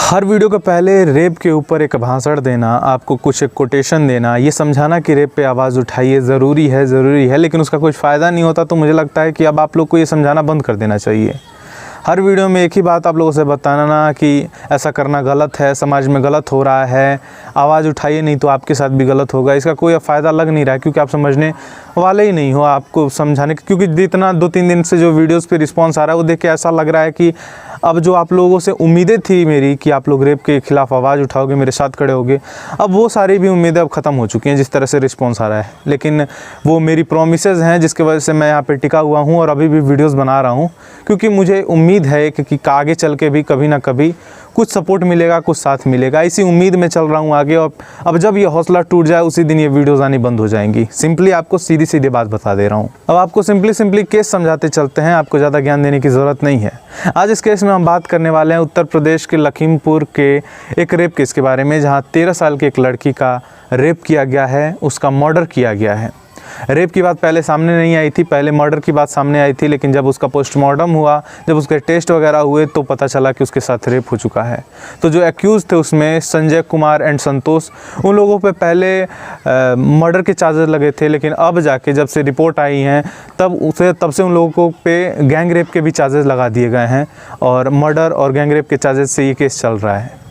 हर video के पहले rape के ऊपर एक भाषण देना, आपको कुछ एक कोटेशन देना, ये समझाना कि रेप पे आवाज़ उठाइए ज़रूरी है, लेकिन उसका कुछ फ़ायदा नहीं होता। तो मुझे लगता है कि अब आप लोग को ये समझाना बंद कर देना चाहिए। हर वीडियो में एक ही बात आप लोगों से बताना कि ऐसा करना गलत है, समाज में गलत हो रहा है, आवाज़ उठाइए नहीं तो आपके साथ भी गलत होगा। इसका कोई फ़ायदा लग नहीं रहा है क्योंकि आप समझने वाले ही नहीं हो आपको समझाने के। क्योंकि जितना 2-3 दिन से जो वीडियोस पे रिस्पांस आ रहा है वो देख के ऐसा लग रहा है कि अब जो आप लोगों से उम्मीदें थी मेरी कि आप लोग रेप के ख़िलाफ़ आवाज़ उठाओगे, मेरे साथ खड़े होगे, अब वो सारी भी उम्मीदें अब ख़त्म हो चुकी हैं जिस तरह से रिस्पांस आ रहा है। लेकिन वो मेरी प्रोमिसेस हैं जिसकी वजह से मैं यहाँ पे टिका हुआ हूँ और अभी भी वीडियोस बना रहा हूँ, क्योंकि मुझे उम्मीद है कि आगे चल के भी कभी ना कभी कुछ सपोर्ट मिलेगा, कुछ साथ मिलेगा। इसी उम्मीद में चल रहा हूँ आगे। और अब जब ये हौसला टूट जाए उसी दिन ये वीडियोज़ आनी बंद हो जाएंगी। सिंपली आपको सीधी सीधी बात बता दे रहा हूँ। अब आपको सिंपली केस समझाते चलते हैं, आपको ज़्यादा ज्ञान देने की ज़रूरत नहीं है। आज इस केस में हम बात करने वाले हैं उत्तर प्रदेश के लखीमपुर के एक रेप केस के बारे में, जहाँ 13 साल की एक लड़की का रेप किया गया है, उसका मर्डर किया गया है। रेप की बात पहले सामने नहीं आई थी, पहले मर्डर की बात सामने आई थी, लेकिन जब उसका पोस्टमार्टम हुआ, जब उसके टेस्ट वगैरह हुए तो पता चला कि उसके साथ रेप हो चुका है। तो जो एक्यूज़ थे उसमें संजय कुमार एंड संतोष, उन लोगों पे पहले मर्डर के चार्जेस लगे थे, लेकिन अब जाके जब से रिपोर्ट आई हैं तब से उन लोगों पे गैंग रेप के भी चार्जेस लगा दिए गए हैं और मर्डर और गैंग रेप के चार्जेस से ये केस चल रहा है।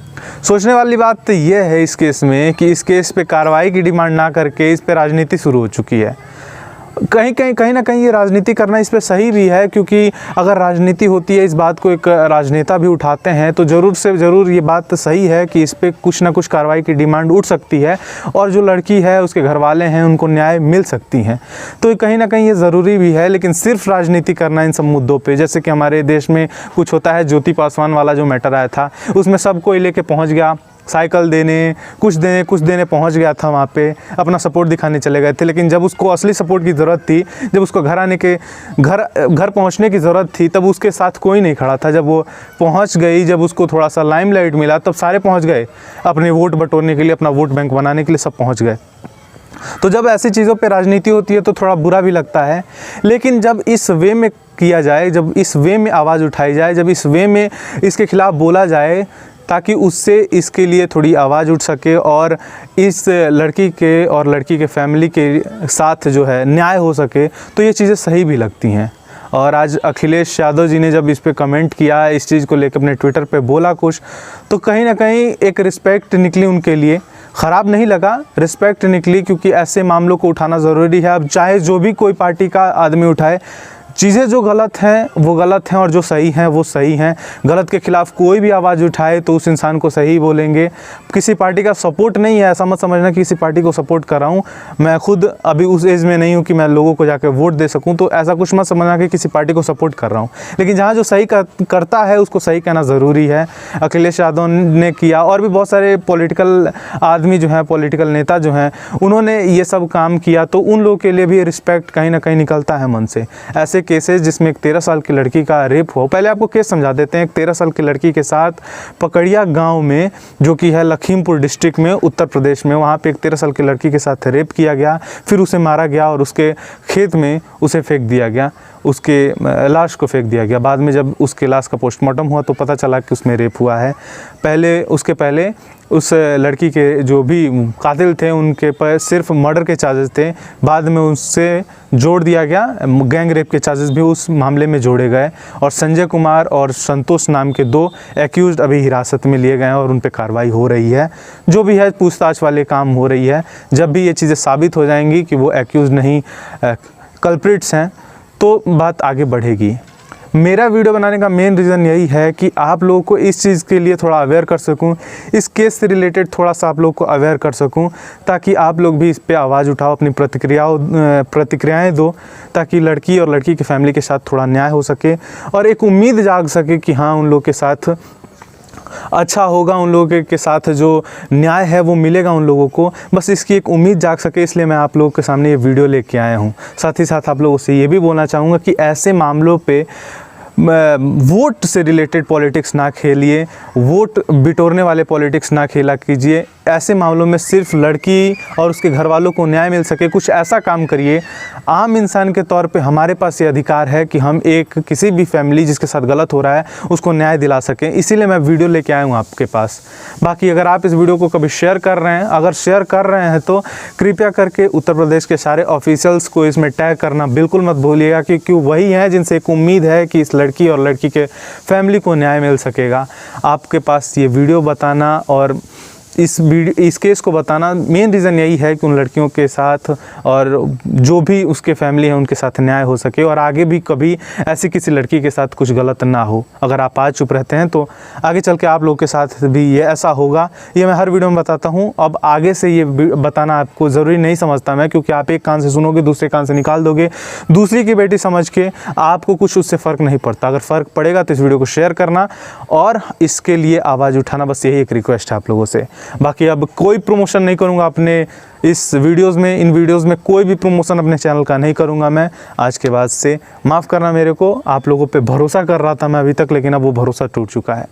सोचने वाली बात तो ये है इस केस में कि इस केस पे कार्रवाई की डिमांड ना करके इस पे राजनीति शुरू हो चुकी है। कहीं ना कहीं ये राजनीति करना इस पे सही भी है, क्योंकि अगर राजनीति होती है, इस बात को एक राजनेता भी उठाते हैं, तो ज़रूर से ज़रूर ये बात सही है कि इस पे कुछ ना कुछ कार्रवाई की डिमांड उठ सकती है और जो लड़की है उसके घर वाले हैं उनको न्याय मिल सकती हैं। तो कहीं ना कहीं ये ज़रूरी भी है। लेकिन सिर्फ राजनीति करना इन सब मुद्दों पर, जैसे कि हमारे देश में कुछ होता है, ज्योति पासवान वाला जो मैटर आया था उसमें सब कोई लेके पहुँच गया, साइकिल देने कुछ देने पहुंच गया था, वहाँ पे अपना सपोर्ट दिखाने चले गए थे। लेकिन जब उसको असली सपोर्ट की ज़रूरत थी, जब उसको घर पहुंचने की ज़रूरत थी, तब उसके साथ कोई नहीं खड़ा था। जब वो पहुंच गई, जब उसको थोड़ा सा लाइमलाइट मिला, तब सारे पहुंच गए अपने वोट बटोरने के लिए, अपना वोट बैंक बनाने के लिए सब पहुँच गए। तो जब ऐसी चीज़ों पे राजनीति होती है तो थोड़ा बुरा भी लगता है। लेकिन जब इस वे में किया जाए, जब इस वे में आवाज़ उठाई जाए, जब इस वे में इसके खिलाफ़ बोला जाए ताकि उससे इसके लिए थोड़ी आवाज़ उठ सके और इस लड़की के और लड़की के फैमिली के साथ जो है न्याय हो सके, तो ये चीज़ें सही भी लगती हैं। और आज अखिलेश यादव जी ने जब इस पे कमेंट किया, इस चीज़ को लेकर अपने ट्विटर पे बोला कुछ, तो कहीं ना कहीं एक रिस्पेक्ट निकली उनके लिए। ख़राब नहीं लगा, रिस्पेक्ट निकली, क्योंकि ऐसे मामलों को उठाना ज़रूरी है। अब चाहे जो भी कोई पार्टी का आदमी उठाए, चीज़ें जो गलत हैं वो गलत हैं और जो सही हैं वो सही हैं। गलत के ख़िलाफ़ कोई भी आवाज़ उठाए तो उस इंसान को सही बोलेंगे। किसी पार्टी का सपोर्ट नहीं है, ऐसा मत समझना कि किसी पार्टी को सपोर्ट कर रहा हूँ। मैं खुद अभी उस एज में नहीं हूँ कि मैं लोगों को जाकर वोट दे सकूँ, तो ऐसा कुछ मत समझना कि किसी पार्टी को सपोर्ट कर रहा हूँ। लेकिन जहाँ जो सही करता है उसको सही कहना ज़रूरी है। अखिलेश यादव ने किया, और भी बहुत सारे पॉलिटिकल आदमी जो हैं, पॉलिटिकल नेता जो हैं, उन्होंने ये सब काम किया, तो उन लोगों के लिए भी रिस्पेक्ट कहीं ना कहीं निकलता है मन से। ऐसे केसेस जिसमें एक 13 साल की लड़की का रेप हो, पहले आपको केस समझा देते हैं। एक 13 साल की लड़की के साथ पकड़िया गांव में, जो कि है लखीमपुर डिस्ट्रिक्ट में, उत्तर प्रदेश में, वहाँ पे एक 13 साल की लड़की के साथ रेप किया गया, फिर उसे मारा गया और उसके खेत में उसे फेंक दिया गया, उसके लाश को फेंक दिया गया। बाद में जब उसके लाश का पोस्टमार्टम हुआ तो पता चला कि उसमें रेप हुआ है। उसके पहले उस लड़की के जो भी कातिल थे उनके पर सिर्फ मर्डर के चार्जेस थे, बाद में उससे जोड़ दिया गया, गैंग रेप के चार्जेस भी उस मामले में जोड़े गए। और संजय कुमार और संतोष नाम के 2 एक्यूज़्ड अभी हिरासत में लिए गए हैं और उन पर कार्रवाई हो रही है। जो भी है पूछताछ वाले काम हो रही है। जब भी ये चीज़ें साबित हो जाएंगी कि वो एक्यूज़ नहीं कल्प्रिट्स हैं, तो बात आगे बढ़ेगी। मेरा वीडियो बनाने का मेन रीज़न यही है कि आप लोगों को इस चीज़ के लिए थोड़ा अवेयर कर सकूं, इस केस से रिलेटेड थोड़ा सा आप लोगों को अवेयर कर सकूं, ताकि आप लोग भी इस पे आवाज़ उठाओ, अपनी प्रतिक्रियाएं दो, ताकि लड़की और लड़की की फैमिली के साथ थोड़ा न्याय हो सके और एक उम्मीद जाग सके कि हाँ, उन लोग के साथ अच्छा होगा, उन लोगों के साथ जो न्याय है वो मिलेगा उन लोगों को। बस इसकी एक उम्मीद जाग सके, इसलिए मैं आप लोगों के सामने ये वीडियो लेके आया हूँ। साथ ही साथ आप लोगों से ये भी बोलना चाहूँगा कि ऐसे मामलों पे वोट से रिलेटेड पॉलिटिक्स ना खेलिए, वोट बिटोरने वाले पॉलिटिक्स ना खेला कीजिए। ऐसे मामलों में सिर्फ लड़की और उसके घर वालों को न्याय मिल सके, कुछ ऐसा काम करिए। आम इंसान के तौर पे हमारे पास ये अधिकार है कि हम एक किसी भी फैमिली जिसके साथ गलत हो रहा है उसको न्याय दिला सकें, इसीलिए मैं वीडियो लेके आया हूँ आपके पास। बाकी अगर आप इस वीडियो को कभी शेयर कर रहे हैं, अगर शेयर कर रहे हैं तो कृपया करके उत्तर प्रदेश के सारे ऑफिशियल्स को इसमें टैग करना बिल्कुल मत भूलिएगा, क्योंकि वही हैं जिनसे एक उम्मीद है कि इस लड़की और लड़की के फैमिली को न्याय मिल सकेगा। आपके पास ये वीडियो बताना और इस केस को बताना मेन रीज़न यही है कि उन लड़कियों के साथ और जो भी उसके फैमिली है उनके साथ न्याय हो सके और आगे भी कभी ऐसी किसी लड़की के साथ कुछ गलत ना हो। अगर आप आज चुप रहते हैं तो आगे चल के आप लोगों के साथ भी ये ऐसा होगा, ये मैं हर वीडियो में बताता हूँ। अब आगे से ये बताना आपको ज़रूरी नहीं समझता मैं, क्योंकि आप एक कान से सुनोगे दूसरे कान से निकाल दोगे, दूसरी की बेटी समझ के आपको कुछ उससे फ़र्क नहीं पड़ता। अगर फ़र्क पड़ेगा तो इस वीडियो को शेयर करना और इसके लिए आवाज़ उठाना, बस यही एक रिक्वेस्ट है आप लोगों से। बाकी अब कोई प्रमोशन नहीं करूंगा अपने इस वीडियोज़ में, इन वीडियोज़ में कोई भी प्रमोशन अपने चैनल का नहीं करूंगा मैं आज के बाद से। माफ़ करना मेरे को, आप लोगों पे भरोसा कर रहा था मैं अभी तक, लेकिन अब वो भरोसा टूट चुका है।